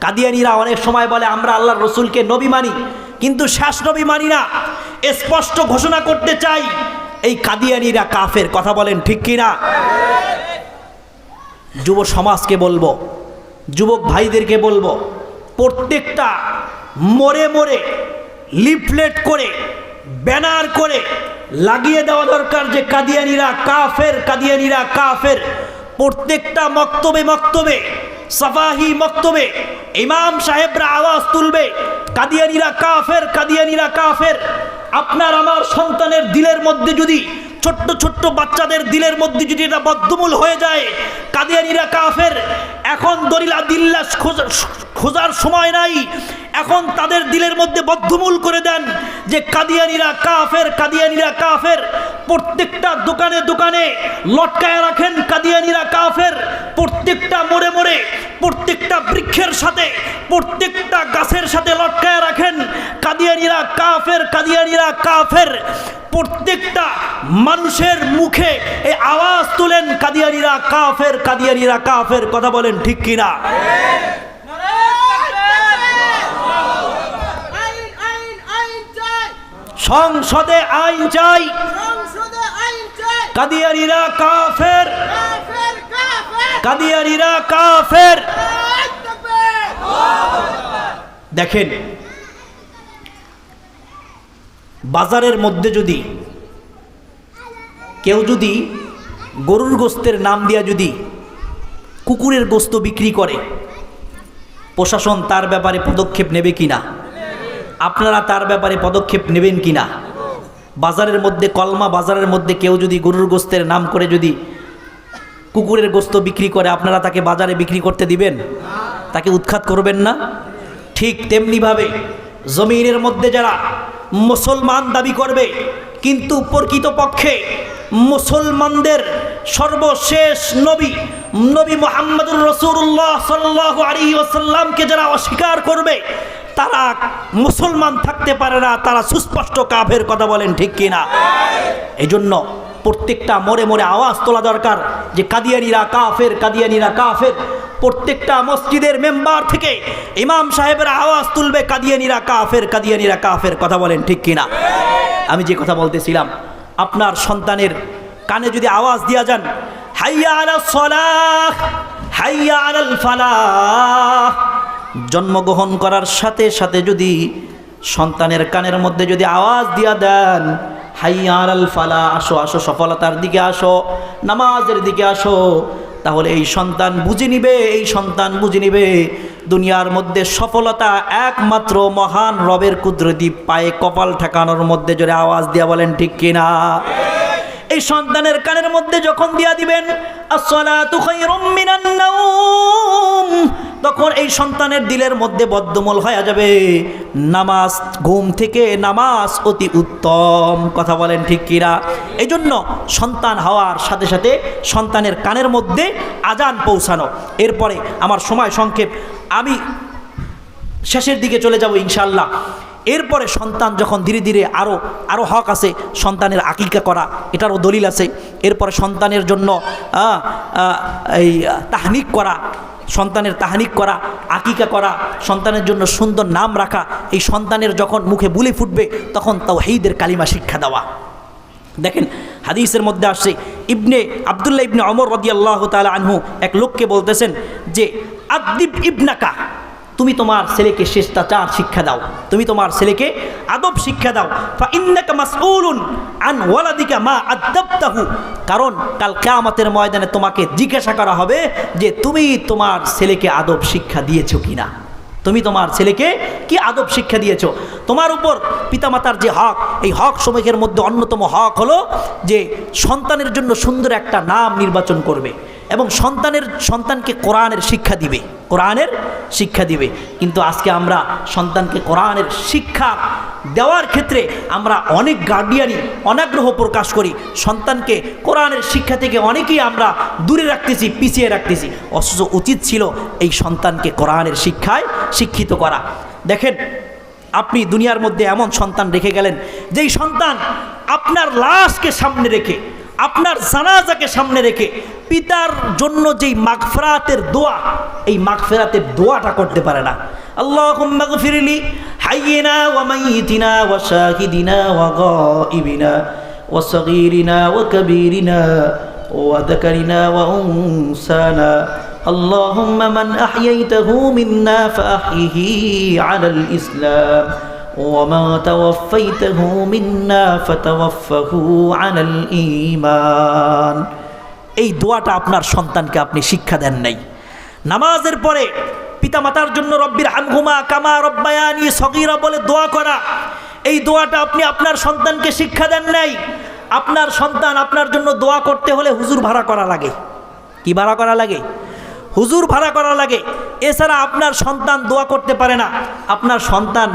কাদিয়ানীরা অনেক সময় বলে আমরা আল্লাহর রাসূলকে নবী মানি কিন্তু শেষ নবী মানি না। স্পষ্ট ঘোষণা করতে চাই, এই কাদিয়ানীরা কাফের। কথা বলেন ঠিক কিনা? যুব সমাজকে বলবো, যুবক ভাইদেরকে বলবো, প্রত্যেকটা মোড়ে মোড়ে লিফলেট করে, ব্যানার করে লাগিয়ে দেওয়া দরকার যে কাদিয়ানীরা কাফের, কাদিয়ানীরা কাফের। প্রত্যেকটা মক্তবে মক্তবে, সাফাহি মক্তবে ইমাম সাহেবরা আওয়াজ তুলবে, কাদিয়ানীরা কাফের, কাদিয়ানীরা কাফের। আপনার আমার সন্তানের দিলের মধ্যে যদি, ছোট্ট ছোট্ট বাচ্চাদের দিলের মধ্যে যদি এটা বদ্ধমূল হয়ে যায়, কাদিয়ানীরা কাফের, এখন দলিল আদিল্লাহ খোঁজার সময় নাই, এখন তাদের দিলের মধ্যে বদ্ধমূল করে দেন যে কাদিয়ানীরা কাফের, কাদিয়ানীরা কাফের। প্রত্যেকটা দোকানে দোকানে লটকায় রাখেন কাদিয়ানীরা কাফের। প্রত্যেকটা মোড়ে মোড়ে, প্রত্যেকটা বৃক্ষের সাথে, প্রত্যেকটা গাছের সাথে লটকায় রাখেন কাদিয়ানীরা কাফের, কাদিয়ানীরা কাফের। প্রত্যেকটা মানুষের মুখে এই আওয়াজ তুলেন কাদিয়ানীরা কাফের, কাদিয়ানীরা কাফের। কথা বলেন ঠিক কিনা? সংসদে আইন চাই, কাদিয়ানীরা কাফের, কাদিয়ানীরা কাফের। দেখেন, বাজারের মধ্যে যদি কেউ যদি গরুর গোস্তের নাম দিয়া যদি কুকুরের গোস্ত বিক্রি করে, প্রশাসন তার ব্যাপারে পদক্ষেপ নেবে কিনা? আপনারা তার ব্যাপারে পদক্ষেপ নেবেন কিনা? বাজারের মধ্যে, কলমা বাজারের মধ্যে কেউ যদি গরুর গোস্তের নাম করে যদি কুকুরের গোস্ত বিক্রি করে, আপনারা তাকে বাজারে বিক্রি করতে দিবেন? তাকে উৎখাত করবেন না? ঠিক তেমনিভাবে জমিনের মধ্যে যারা মুসলমান দাবি করবে কিন্তু প্রকৃতপক্ষে মুসলমানদের সর্বশেষ নবী, নবী মুহাম্মদুর রাসূলুল্লাহ সাল্লাল্লাহু আলাইহি ওয়াসাল্লামকে যারা অস্বীকার করবে, তারা মুসলমান থাকতে পারে না, তারা সুস্পষ্ট কাফের। কথা বলেন ঠিক কিনা? এই জন্য প্রত্যেকটা মোড়ে মোড়ে আওয়াজ তোলা দরকার যে কাদিয়ানীরা কাফের, কাদিয়ানীরা কাফের। প্রত্যেকটা মসজিদের মেম্বার থেকে ইমাম সাহেবের আওয়াজ তুলবে কাদিয়ানীরা কাফের, কাদিয়ানীরা কাফের। কথা বলেন ঠিক কিনা? আমি যে কথা বলতেছিলাম, আপনার সন্তানের কানে যদি আওয়াজ দিয়া যান, হাইয়া আলাস সালাহ, হাইয়া আলাল ফালাহ, জন্মগ্রহণ করার সাথে সাথে যদি সন্তানের কানের মধ্যে যদি আওয়াজ দিয়া দেন, হাইয়া আলাল ফালাহ, আসো আসো সফলতার দিকে আসো, নামাজের দিকে আসো, তাহলে এই সন্তান বুঝে নিবে, এই সন্তান বুঝে নিবে দুনিয়ার মধ্যে সফলতা একমাত্র মহান রবের কুদরতি পায়ে কপাল ঠেকানোর মধ্যে। জোরে আওয়াজ দিয়া বলেন ঠিক কিনা? এই সন্তানের কানের মধ্যে যখন দিয়া দিবেন আসসালাতু খায়রুম মিনান নাওম, তখন এই সন্তানের দিলের মধ্যে বদ্ধমূল হয়ে যাবে নামাজ, ঘুম থেকে নামাজ অতি উত্তম। কথা বলেন ঠিক কিনা? এই জন্য সন্তান হওয়ার সাথে সাথে সন্তানের কানের মধ্যে আজান পৌঁছানো। এরপরে আমার সময় সংক্ষেপ, আমি শেষের দিকে চলে যাব ইনশাআল্লাহ। এরপরে সন্তান যখন ধীরে ধীরে আরও হক আছে সন্তানের আকিকা করা, এটারও দলিল আছে। এরপরে সন্তানের জন্য এই তাহনিক করা, সন্তানের তাহনিক করা, আকিকা করা, সন্তানের জন্য সুন্দর নাম রাখা, এই সন্তানের যখন মুখে বুলি ফুটবে তখন তাওহীদের কালিমা শিক্ষা দেওয়া। দেখেন হাদিসের মধ্যে আসছে, আব্দুল্লাহ ইবনে ওমর রাদিয়াল্লাহু তাআলা আনহু এক লোককে বলতেছেন যে আদিব ইবনাকা, তুমি তোমার ছেলেকে শিষ্টাচার শিক্ষা দাও, তুমি তোমার ছেলেকে আদব শিক্ষা দাও। ফা ইন্নাকা মাসউলুন আন ওয়ালাদিকা মা আদাবতাহু, কারণ কাল কিয়ামতের ময়দানে তোমাকে জিজ্ঞাসা করা হবে যে তুমি তোমার ছেলেকে আদব শিক্ষা দিয়েছো কিনা, তুমি তোমার ছেলেকে কি আদব শিক্ষা দিয়েছো। তোমার উপর পিতামাতার যে হক, এই হক সমূহের মধ্যে অন্যতম হক হলো যে সন্তানের জন্য সুন্দর একটা নাম নির্বাচন করবে এবং সন্তানকে কোরআনের শিক্ষা দিবে, কোরআনের শিক্ষা দিবে। কিন্তু আজকে আমরা সন্তানকে কোরআনের শিক্ষা দেওয়ার ক্ষেত্রে আমরা অনেক গার্ডিয়ানই অনাগ্রহ প্রকাশ করি, সন্তানকে কোরআনের শিক্ষা থেকে অনেকেই আমরা দূরে রাখতেছি, পিছিয়ে রাখতেছি। অথচ উচিত ছিল এই সন্তানকে কোরআনের শিক্ষায় শিক্ষিত করা। দেখেন, আপনি দুনিয়ার মধ্যে এমন সন্তান রেখে গেলেন যেই সন্তান আপনার লাশকে সামনে রেখে, আপনার জানাজাকে সামনে রেখে পিতার জন্য যেই মাগফিরাতের দোয়া, এই মাগফিরাতের দোয়াটা করতে পারে না। اللهم اغفر لي حينا وميتنا وشاهدنا وغائبنا وصغيرنا وكبيرنا وذكرنا وأنثانا اللهم من أحييته منا فأحيه على الإسلام وما توفيته منا فتوفه على الإيمان। এই দোয়াটা আপনার সন্তানকে আপনি শিক্ষা দেন নাই। নামাজের পরে পিতামাতার জন্য রব্বির হামহুমা কামা রব্বায়ানি সগীরা বলে দোয়া করা, এই দোয়াটা আপনি আপনার সন্তানকে শিক্ষা দেন নাই। আপনার সন্তান আপনার জন্য দোয়া করতে হলে হুজুর ভাড়া করা লাগে। কি ভাড়া করা লাগে? হুজুর ভাড়া করা লাগে। এছাড়া আপনার সন্তান দোয়া করতে পারে না। আপনার সন্তান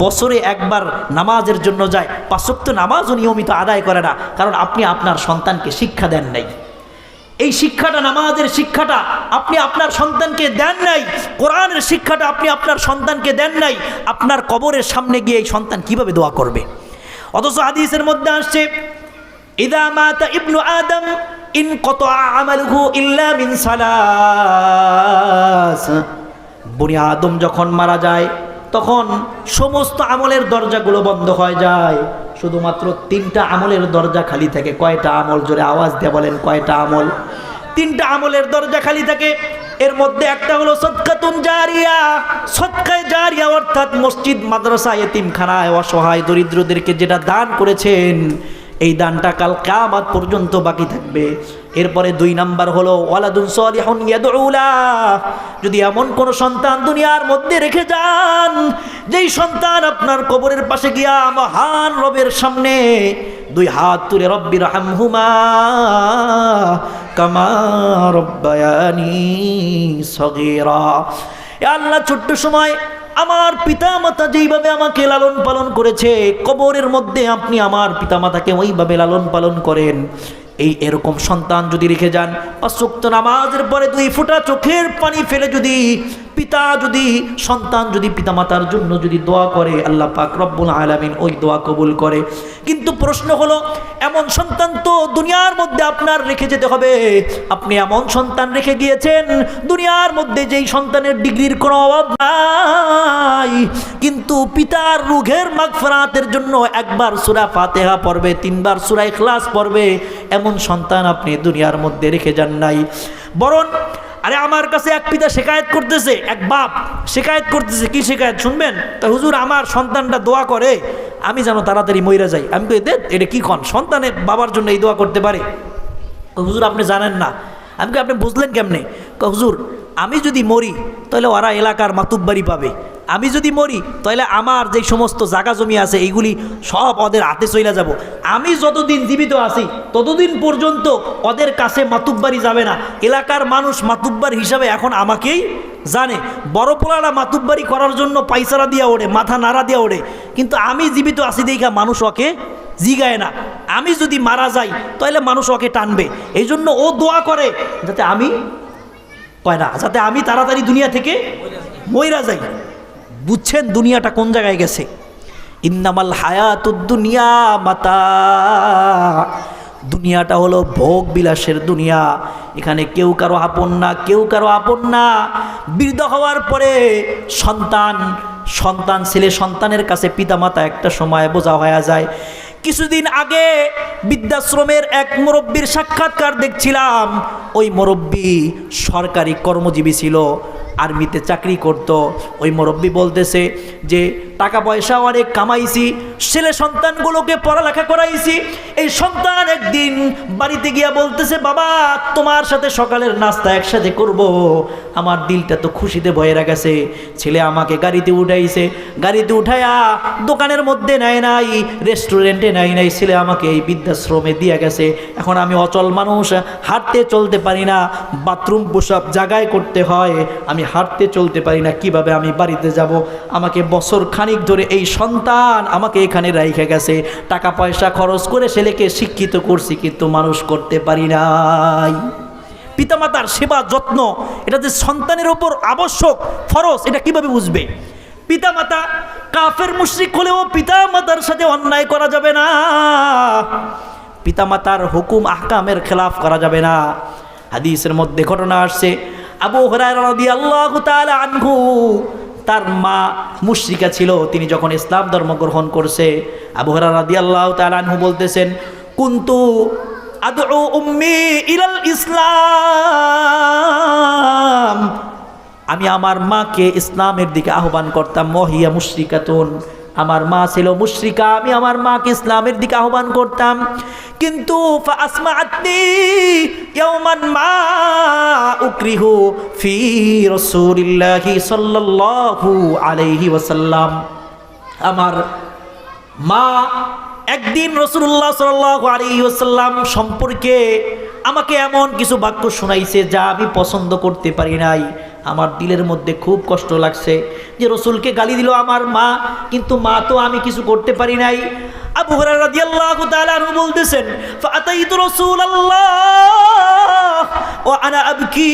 বছরে একবার নামাজের জন্য যায়, 5 ওয়াক্ত নামাজও নিয়মিত আদায় করে না, কারণ আপনি আপনার সন্তানকে শিক্ষা দেন নাই। এই শিক্ষাটা, নামাজের শিক্ষাটা আপনি আপনার সন্তানকে দেন নাই। কোরআনের শিক্ষাটা আপনি আপনার সন্তানকে দেন নাই। আপনার কবরের সামনে গিয়ে এই সন্তান কিভাবে দোয়া করবে? অথচ হাদিসের মধ্যে আসছে ইদা মাতা ইবনু আদম ইনকাতা আমালুহু ইল্লা মিন সালাস। বনি আদম যখন মারা যায় তখন সমস্ত আমলের দরজাগুলো বন্ধ হয়ে যায়, শুধুমাত্র 3টা আমলের দরজা খালি থাকে। কয়টা আমল? জোরে আওয়াজ দিয়ে বলেন, কয়টা আমল? 3টা আমলের দরজা খালি থাকে। এর মধ্যে একটা হলো সদকাতুন জারিয়া। সদকায়ে জারিয়া অর্থাৎ মসজিদ, মাদ্রাসা, এতিমখানায় অসহায় দরিদ্রদেরকে যেটা দান করেছেন, এই দানটা কাল কিয়ামত পর্যন্ত বাকি থাকবে। এরপরে 2 নাম্বার হলো ওয়ালাদুন সালিহুন ইয়াদউলা। যদি এমন কোন সন্তান দুনিয়ার মধ্যে রেখে যান, যেই সন্তান আপনার কবরের পাশে গিয়া মহান রবের সামনে 2 হাত তুলে রব্বির হামহুমা কামা রব্বায়ানি সগীরা, আল্লাহ ছোট্ট সময় আমার পিতামাতা যেইভাবে আমাকে লালন পালন করেছে, কবরের মধ্যে আপনি আমার পিতামাতাকে ওইভাবে লালন পালন করেন। এরকম সন্তান যদি রেখে যান, 5 ওয়াক্ত নামাজের পরে 2 ফোঁটা চোখের পানি ফেলে সন্তান যদি পিতামাতার জন্য যদি দোয়া করে, আল্লাহ পাক রব্বুল আলামিন ওই দোয়া কবুল করে। কিন্তু প্রশ্ন হলো, এমন সন্তান তো দুনিয়ার মধ্যে আপনার রেখে যেতে হবে। আপনি এমন সন্তান রেখে গিয়েছেন দুনিয়ার মধ্যে যেই সন্তানের ডিগ্রির কোনো অভাব নাই, কিন্তু পিতার রুহের মাগফিরাতের জন্য 1বার সূরা ফাতিহা পড়বে, 3বার সূরা ইখলাস পড়বে, এমন সন্তান আপনি দুনিয়ার মধ্যে রেখে যান নাই। বরং আরে আমার কাছে এক পিতা শিকায়ত করতেছে, এক বাপ শিকায়ত করতেছে। কি শিকায়ত শুনবেন? তা হুজুর, আমার সন্তানটা দোয়া করে আমি যেন তাড়াতাড়ি মইরা যাই। আমি কই, এটা কি কন? সন্তানের বাবার জন্য এই দোয়া করতে পারে? হুজুর আপনি জানেন না। আমি কই, আপনি বুঝলেন কেমনে? হুজুর, আমি যদি মরি তাহলে ওরা এলাকার মাতুব্বারি পাবে। আমি যদি মরি তাহলে আমার যে সমস্ত জায়গা জমি আছে এইগুলি সব ওদের হাতে চলে যাব। আমি যতদিন জীবিত আছি ততদিন পর্যন্ত ওদের কাছে মাতুব্বারি যাবে না। এলাকার মানুষ মাতুব্বার হিসাবে এখন আমাকেই জানে। বড় পোলারা মাতুব্বারি করার জন্য পাইসারা দিয়া ওড়ে, মাথা নাড়া দিয়া ওড়ে, কিন্তু আমি জীবিত আছি দেখা মানুষ ওকে জিগায় না। আমি যদি মারা যাই তাহলে মানুষ ওকে টানবে। এই জন্য ও দোয়া করে যাতে আমি যাতে আমি তাড়াতাড়ি দুনিয়া থেকে মইরা যাই। বুঝছেন দুনিয়াটা কোন জায়গায় গেছে? ইন্নামাল হায়াতুদ দুনিয়া মাতা। দুনিয়াটা হলো ভোগ বিলাসের দুনিয়া। এখানে কেউ কারো আপন না, কেউ কারো আপন না। বৃদ্ধ হওয়ার পরে সন্তান ছেলে সন্তানের কাছে পিতামাতা একটা সময় বোঝা হয়ে যায়। কিছুদিন আগে বৃদ্ধাশ্রমের এক মুরব্বীর সাক্ষাৎকার দেখছিলাম। ওই মুরব্বী সরকারি কর্মজীবী ছিল, আর্মিতে চাকরি করত। ওই মুরব্বী বলতেছে যে টাকা পয়সা অনেক কামাইছি, ছেলে সন্তানগুলোকে পড়ালেখা করাইছি। এই সন্তান একদিন বাড়িতে গিয়া বলতেছে, বাবা তোমার সাথে সকালের নাস্তা একসাথে করব। আমার দিলটা তো খুশিতে ভয়েরা গেছে। ছেলে আমাকে গাড়িতে উঠাইছে, গাড়িতে উঠাইয়া দোকানের মধ্যে নেয় নাই, রেস্টুরেন্টে নেয় নাই, ছেলে আমাকে এই বৃদ্ধাশ্রমে দিয়ে গেছে। এখন আমি অচল মানুষ, হাঁটতে চলতে পারি না, বাথরুম প্রসাব জায়গায় করতে হয়, আমি হাঁটতে চলতে পারি না, কিভাবে আমি বাড়িতে যাব? আমাকে বছর খানিক ধরে এই সন্তান আমাকে এখানে রাইখে গেছে। টাকা পয়সা খরচ করে ছেলেকে শিক্ষিত করছি, কিন্তু মানুষ করতে পারি নাই। পিতামাতার সেবা যত্ন এটা যে সন্তানের উপর আবশ্যক, ফরজ, এটা কিভাবে বুঝবে? পিতামাতা কাফের মুশরিক হলেও পিতামাতার সাথে অন্যায় করা যাবে না, পিতামাতার হুকুম আহকামের খেলাফ করা যাবে না। হাদিসের মধ্যে ঘটনা আসছে, আবু হুরায়রা রাদিয়াল্লাহু তাআলা আনহু তার মা মুশরিকা ছিল, তিনি যখন ইসলাম ধর্ম গ্রহণ করছে, আবু হুরায়রা রাদিয়াল্লাহু তাআলা আনহু বলতেছেন, কুনতু আদউ উম্মি ইলাল ইসলাম, আমি আমার মাকে ইসলামের দিকে আহ্বান করতাম। মহিয়া মুশরিকাতুন, আমার মা ছিল মুশরিকা, আমি আমার মাকে ইসলামের দিকে আহ্বান করতাম। কিন্তু ফাসমাআতনি ইয়াওমান মা উকরিহু ফি রাসূলিল্লাহি সাল্লাল্লাহু আলাইহি ওয়াসাল্লাম, আমার মা একদিন রাসূলুল্লাহ সাল্লাল্লাহু আলাইহি ওয়াসাল্লাম সম্পর্কে আমাকে এমন কিছু বাক্য শোনাইছে যা আমি পছন্দ করতে পারি নাই। আমার দিলের মধ্যে খুব কষ্ট লাগছে যে রসুলকে গালি দিল আমার মা, কিন্তু মা তো আমি কিছু করতে পারি নাই। আবু হুরায়রা রাদিয়াল্লাহু তাআলা আনহু বলতেছেন, ফাআতাইতু রাসূলুল্লাহ ওয়া আনা আবকি,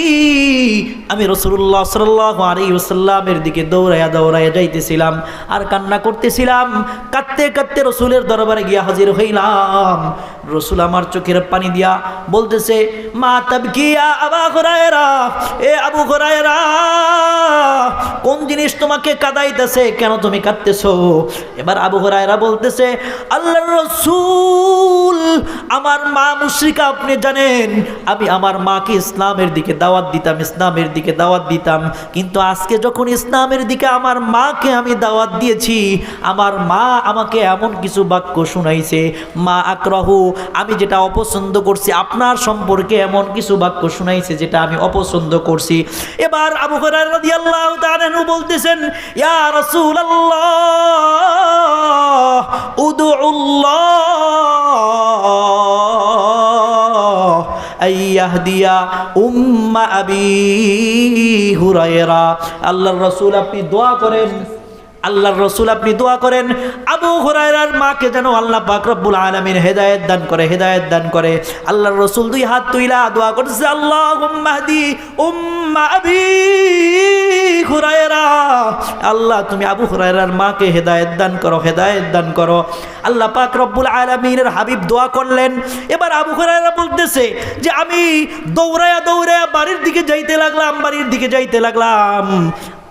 আমি রাসূলুল্লাহ সাল্লাল্লাহু আলাইহি ওয়াসাল্লামের দিকে দৌড়ায়া দৌড়ায়া যাইতেছিলাম আর কান্না করতেছিলাম। কাঁদতে কাঁদতে রসুলের দরবারে গিয়া হাজির হইলাম। রসুল আমার চোখের পানি দিয়া বলতেছে, মা তাবকি ইয়া আবু হুরায়রা, এ আবু হুরায়রা, কোন জিনিস তোমাকে কাঁদাইতেছে, কেন তুমি কাঁদতেছো? এবার আবু হুরায়রা বলতেছে, আল্লাহর রাসূল, আমার মা মুশরিকা, আপনি জানেন আমি আমার মাকে ইসলামের দিকে দাওয়াত দিতাম, ইসলামের দিকে দাওয়াত দিতাম, কিন্তু আজকে যখন ইসলামের দিকে আমার মাকে আমি দাওয়াত দিয়েছি, আমার মা আমাকে এমন কিছু বাক্য শুনাইছে, মা আক্রাহু, আমি যেটা অপছন্দ করছি, আপনার সম্পর্কে এমন কিছু বাক্য শুনাইছে যেটা আমি অপছন্দ করছি। এবার আবু হুরায়রা রাদিয়াল্লাহু তাআলা আনহু বলতেছেন, ইয়া রাসূলুল্লাহ উদউল্লাহ আইয়াহদিয়া উম্মা আবি হুরায়রা, আল্লাহর রাসূল আপনি দোয়া করেন, আল্লাহর রাসূল আপনি দোয়া করেন আবু হুরায়রার মাকে যেন আল্লাহ পাক রব্বুল আলামিন হেদায়েত দান করে, হেদায়েত দান করে। আল্লাহর রাসূল দুই হাত তুইলা দোয়া করতেছে, আল্লাহুম্মা হদি উম্মা আবি হুরায়রা, আল্লাহ তুমি আবু হুরায়রার মাকে হেদায়েত দান করো, হেদায়েত দান করো। আল্লাহ পাক রব্বুল আলামিনের হাবিব দোয়া করলেন। এবার আবু হুরায়রা বলতেছে যে আমি দৌড়ায়া দৌড়ায়া বাড়ির দিকে যাইতে লাগলাম, বাড়ির দিকে যাইতে লাগলাম।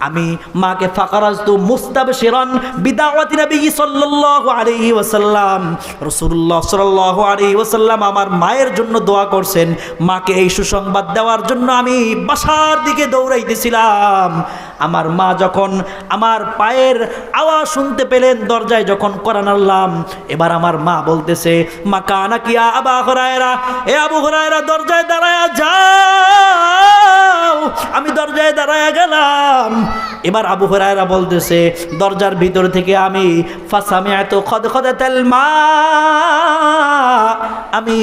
আমি মাকে ফাকারাজতু মুস্তাবশিরান বিদাওয়াতি নবী সাল্লাল্লাহু আলাইহি ওয়াসাল্লাম, রাসূলুল্লাহ সাল্লাল্লাহু আলাইহি ওয়াসাল্লাম আমার মায়ের জন্য দোয়া করছেন, মাকে এই সুসংবাদ দেওয়ার জন্য আমি বাসার দিকে দৌড়াইতেছিলাম। আমার মা যখন আমার পায়ের আওয়াজ শুনতে পেলেন, দরজায় যখন কড়া নাড়লাম, এবার আমার মা বলতেছে, মা কানা কিয়া আবু হুরায়রা, এ আবু হুরায়রা দরজায় দাঁড়ায়া যাও। আমি দরজায় দাঁড়ায়া গেলাম। এবার আবু হুরায়রা বলতেছে, দরজার ভিতর থেকে আমি ফাসামিআতু খদখদাতাল মা, আমি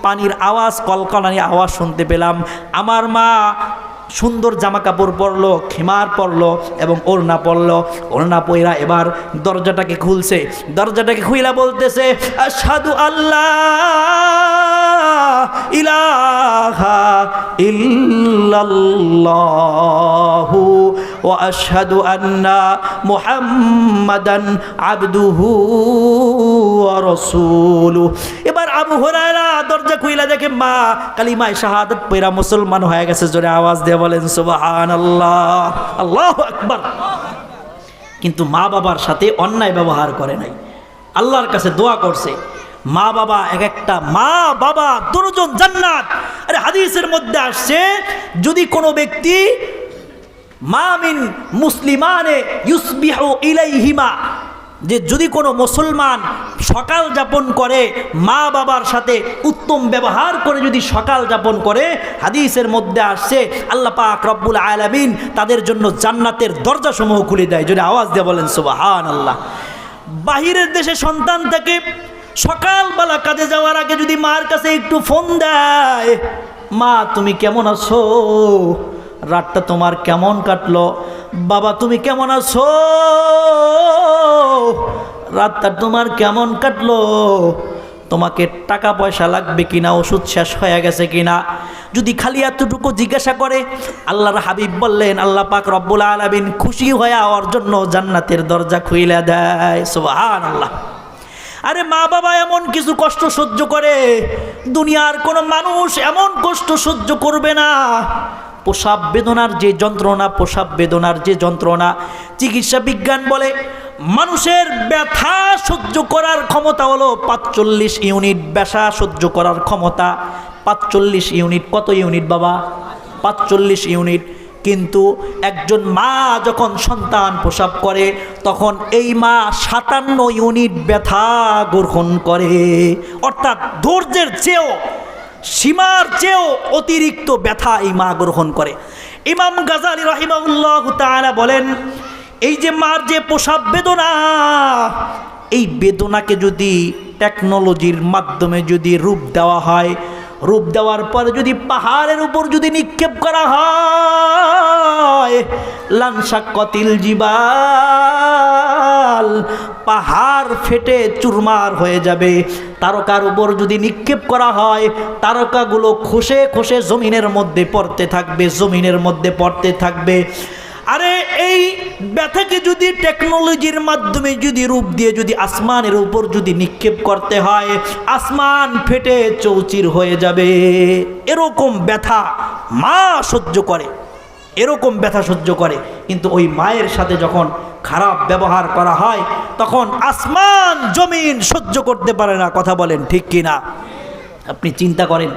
পানির আওয়াজ, কলকলানি আওয়াজ শুনতে পেলাম। আমার মা সুন্দর জামা কাপড় পরলো, খিমার পরলো এবং ওড়না পরলো, ওড়না পয়রা এবার দরজাটাকে খুলছে, দরজাটাকে খুইলা বলতেছে, আশহাদু আল্লাহ ইলাহা ইল্লাল্লাহু ওয়া আশহাদু আন্না মুহাম্মাদান আবদুহু ওয়া রাসূলুহু। এবার আবু হুরায়রা দরজা খুইলা দেখে মা কালিমায়ে শাহাদাত পয়রা মুসলমান হয়ে গেছে। জোরে আওয়াজ দিয়ে বলেন সুবহানাল্লাহ, আল্লাহু আকবার। কিন্তু মা বাবার সাথে অন্যায় ব্যবহার করে নাই, আল্লাহর কাছে দোয়া করছে। মা বাবা এক একটা, মা বাবা দুজন জান্নাত। আরে হাদিসের মধ্যে আসছে, যদি কোনো ব্যক্তি মামিন মুসলিমানে ইউসবিহু ইলাইহিমা, যে যদি কোনো মুসলমান সকাল যাপন করে, মা বাবার সাথে উত্তম ব্যবহার করে যদি সকাল যাপন করে, হাদিসের মধ্যে আসছে আল্লাহ পাক রব্বুল আলামিন তাদের জন্য জান্নাতের দরজাসমূহ খুলে দেয়। যদি আওয়াজ দিয়ে বলেন সুবহানাল্লাহ। বাহিরের দেশে সন্তান থেকে সকালবেলা কাজে যাওয়ার আগে যদি মার কাছে একটু ফোন দেয়, মা তুমি কেমন আছো, রাতটা তোমার কেমন কাটলো, বাবা তুমি কেমন আছো, রাতটা তোমার কেমন কাটলো, তোমাকে টাকা পয়সা লাগবে কিনা, ওষুধ শেষ হয়ে গেছে কিনা, যদি খালি এতটুকু জিজ্ঞাসা করে, আল্লাহর হাবিব বললেন আল্লাহ পাক রব্বুল আলামিন খুশি হয়ে ওর জন্য জান্নাতের দরজা খুলে দেয়। সুবহানাল্লাহ। আরে মা বাবা এমন কিছু কষ্ট সহ্য করে, দুনিয়ার কোনো মানুষ এমন কষ্ট সহ্য করবে না। প্রসাব বেদনার যে যন্ত্রণা, প্রসাব বেদনার যে যন্ত্রণা, চিকিৎসা বিজ্ঞান বলে মানুষের ব্যথা সহ্য করার ক্ষমতা হলো 45 ইউনিট। ব্যথা সহ্য করার ক্ষমতা 45 ইউনিট। কত ইউনিট বাবা? 45 ইউনিট। কিন্তু একজন মা যখন সন্তান প্রসব করে তখন এই মা 57 ইউনিট ব্যথা গ্রহণ করে। অর্থাৎ ধৈর্যের চেয়েও, সীমার চেয়েও অতিরিক্ত ব্যথা এই মা গ্রহণ করে। ইমাম গাজালি রাহিমাহুল্লাহ তাআলা বলেন, এই যে মার যে প্রসব বেদনা, এই বেদনাকে যদি টেকনোলজির মাধ্যমে যদি রূপ দেওয়া হয়, রূপ দেওয়ার পরে যদি পাহাড়ের উপর যদি নিক্ষেপ করা হয়, লানশাক্কাতিল জিবাল, পাহাড় ফেটে চুরমার হয়ে যাবে। তারকার উপর যদি নিক্ষেপ করা হয়, তারকাগুলো খসে খসে জমিনের মধ্যে পড়তে থাকবে, জমিনের মধ্যে পড়তে থাকবে। আরে এই ব্যথাকে যদি টেকনোলজির মাধ্যমে যদি রূপ দিয়ে যদি আসমানের উপর যদি নিক্ষেপ করতে হয়, আসমান ফেটে চৌচির হয়ে যাবে। এরকম ব্যথা মা সহ্য করে, এরকম ব্যথা সহ্য করে। কিন্তু ওই মায়ের সাথে যখন খারাপ ব্যবহার করা হয় তখন আসমান জমিন সহ্য করতে পারে না। কথা বলেন ঠিক কিনা? আপনি চিন্তা করেন,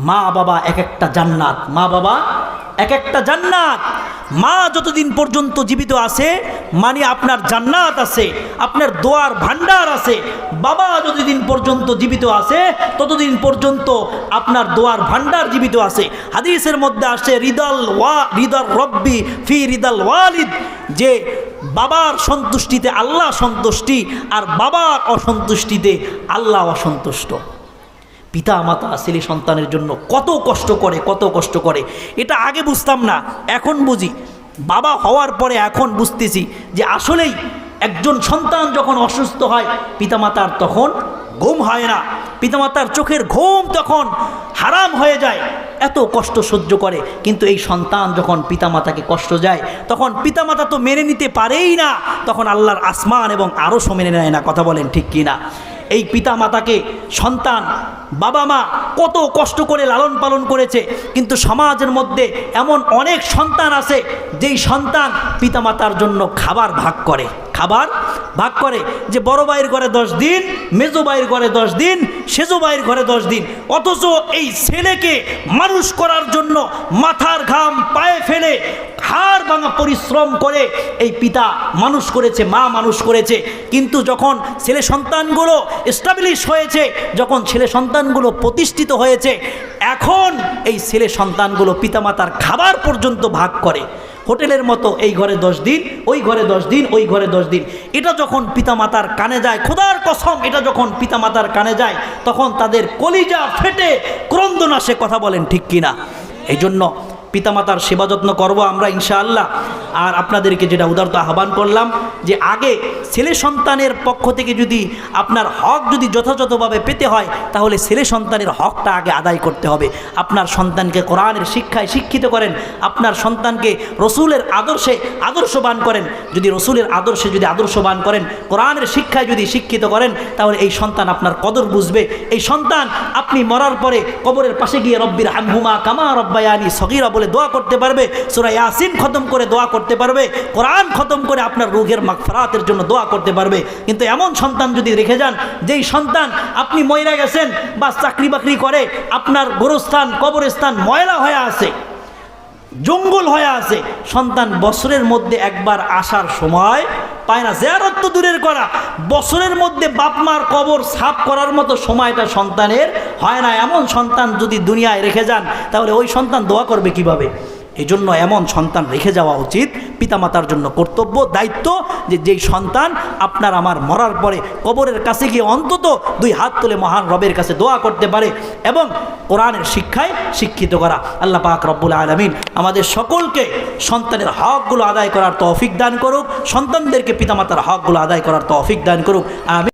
মা বাবা এক একটা জান্নাত, মা বাবা এক একটা জান্নাত। মা যতদিন পর্যন্ত জীবিত আছে মানে আপনার জান্নাত আছে, আপনার দোয়ার ভান্ডার আছে। বাবা যতদিন পর্যন্ত জীবিত আছে ততদিন পর্যন্ত আপনার দোয়ার ভান্ডার জীবিত আছে। হাদিসের মধ্যে আসে রিদাল রব্বি ফি রিদাল ওয়ালিদ, যে বাবার সন্তুষ্টিতে আল্লাহ সন্তুষ্টি আর বাবার অসন্তুষ্টিতে আল্লাহ অসন্তুষ্ট। পিতা মাতা ছেলে সন্তানের জন্য কত কষ্ট করে, কত কষ্ট করে। এটা আগে বুঝতাম না, এখন বুঝি। বাবা হওয়ার পরে এখন বুঝতেছি যে আসলেই একজন সন্তান যখন অসুস্থ হয় পিতামাতার তখন ঘুম হয় না, পিতামাতার চোখের ঘুম তখন হারাম হয়ে যায়, এত কষ্ট সহ্য করে। কিন্তু এই সন্তান যখন পিতামাতাকে কষ্ট যায় তখন পিতামাতা তো মেনে নিতে পারেই না, তখন আল্লাহর আসমান এবং আরশও মেনে নেয় না। কথা বলেন ঠিক কিনা? এই পিতা মাতাকে সন্তান, বাবা মা কত কষ্ট করে লালন পালন করেছে। কিন্তু সমাজের মধ্যে এমন অনেক সন্তান আছে যেই সন্তান পিতামাতার জন্য খাবার ভাগ করে, খাবার ভাগ করে। যে বড় ভাইয়ের ঘরে 10 দিন, মেজো ভাইয়ের ঘরে 10 দিন, সেজো ভাইয়ের ঘরে 10 দিন। অথচ এই ছেলেকে মানুষ করার জন্য মাথার ঘাম পায়ে ফেলে হাড় ভাঙা পরিশ্রম করে এই পিতা মানুষ করেছে, মা মানুষ করেছে। কিন্তু যখন ছেলে সন্তানগুলো এস্টাবলিশ হয়েছে, যখন ছেলে সন্তানগুলো প্রতিষ্ঠিত হয়েছে, এখন এই ছেলে সন্তানগুলো পিতামাতার খাবার পর্যন্ত ভাগ করে। হোটেলের মতো এই ঘরে 10 দিন, ওই ঘরে 10 দিন, ওই ঘরে 10 দিন। এটা যখন পিতামাতার কানে যায়, খোদার কসম, এটা যখন পিতামাতার কানে যায় তখন তাদের কলিজা ফেটে ক্রন্দন আসে। কথা বলেন ঠিক কিনা? এই জন্য পিতামাতার সেবা যত্ন করব আমরা ইনশাআল্লাহ। আর আপনাদেরকে যেটা উদারত আহ্বান করলাম যে আগে ছেলে সন্তানের পক্ষ থেকে যদি আপনার হক যদি যথাযথভাবে পেতে হয় তাহলে ছেলে সন্তানের হকটা আগে আদায় করতে হবে। আপনার সন্তানকে কোরআনের শিক্ষায় শিক্ষিত করেন, আপনার সন্তানকে রসুলের আদর্শে আদর্শবান করেন। যদি রসুলের আদর্শে যদি আদর্শবান করেন, কোরআনের শিক্ষায় যদি শিক্ষিত করেন, তাহলে এই সন্তান আপনার কদর বুঝবে। এই সন্তান আপনি মরার পরে কবরের পাশে গিয়ে রব্বির হামহুমা কামা রব্বায়ানি সগীরা বলে দোয়া করতে পারবে, সূরা ইয়াসিন খতম করে দোয়া করতে পারবে, কোরআন খতম করে আপনার রুহের মাগফিরাতের জন্য দোয়া করতে পারবে। কিন্তু এমন সন্তান যদি রেখে যান, যেই সন্তান আপনি ময়রা গেছেন বা চাকরি বাকরি করে আপনার গোরস্থান কবরস্থান ময়লা হয়ে আছে, জঙ্গল হয়ে আছে, সন্তান বছরের মধ্যে একবার আসার সময় পায় না। জিয়ারত তো দূরের করা, বছরের মধ্যে বাপ মার কবর সাফ করার মতো সময়টা সন্তানের হয় না। এমন সন্তান যদি দুনিয়ায় রেখে যান তাহলে ওই সন্তান দোয়া করবে কিভাবে? এই জন্য এমন সন্তান রেখে যাওয়া উচিত। পিতামাতার জন্য কর্তব্য, দায়িত্ব যে যেই সন্তান আপনার আমার মরার পরে কবরের কাছে গিয়ে অন্তত 2 হাত তুলে মহান রবের কাছে দোয়া করতে পারে এবং কোরআনের শিক্ষায় শিক্ষিত করা। আল্লাহ পাক রব্বুল আলামিন আমাদের সকলকে সন্তানের হকগুলো আদায় করার তৌফিক দান করুক, সন্তানদেরকে পিতামাতার হকগুলো আদায় করার তৌফিক দান করুক। আমিন।